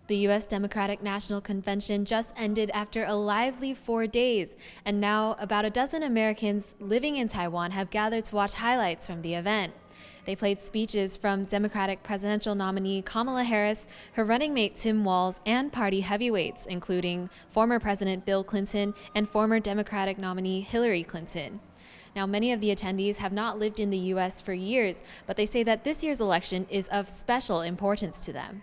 The U.S. Democratic National Convention just ended after a lively 4 days, and now about a dozen Americans living in Taiwan have gathered to watch highlights from the event. They played speeches from Democratic presidential nominee Kamala Harris, her running mate Tim Walz, and party heavyweights, including former President Bill Clinton and former Democratic nominee Hillary Clinton. Now, many of the attendees have not lived in the U.S. for years, but they say that this year's election is of special importance to them.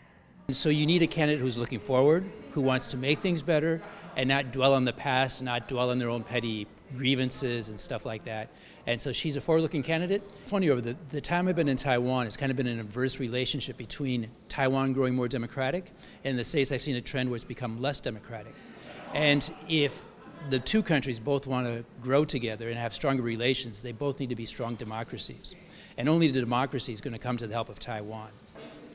So you need a candidate who's looking forward, who wants to make things better and not dwell on the past, not dwell on their own petty grievances and stuff like that. And so she's a forward-looking candidate. Funny, over the time I've been in Taiwan, it's kind of been an inverse relationship between Taiwan growing more democratic, and in the States I've seen a trend where it's become less democratic. And if the two countries both want to grow together and have stronger relations, they both need to be strong democracies. And only the democracy is going to come to the help of Taiwan.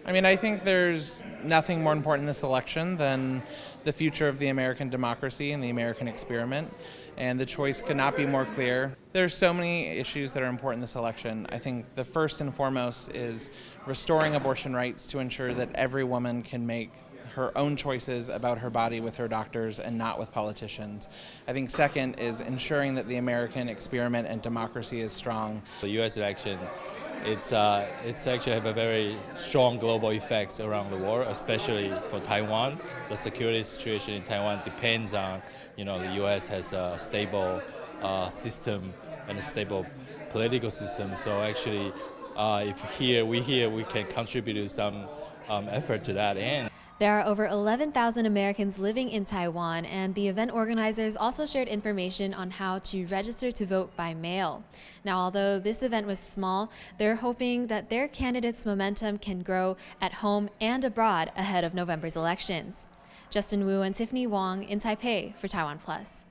I mean, I think there's nothing more important in this election than the future of the American democracy and the American experiment, and the choice could not be more clear. There's so many issues that are important in this election. I think the first and foremost is restoring abortion rights to ensure that every woman can make her own choices about her body with her doctors and not with politicians. I think second is ensuring that the American experiment and democracy is strong. The U.S. election, it's actually have a very strong global effects around the world, especially for Taiwan. The security situation in Taiwan depends on, the U.S. has a stable system and a stable political system. So actually, if we can contribute to some effort to that end. There are over 11,000 Americans living in Taiwan, and the event organizers also shared information on how to register to vote by mail. Now, although this event was small, they're hoping that their candidates' momentum can grow at home and abroad ahead of November's elections. Justin Wu and Tiffany Wong in Taipei for TaiwanPlus.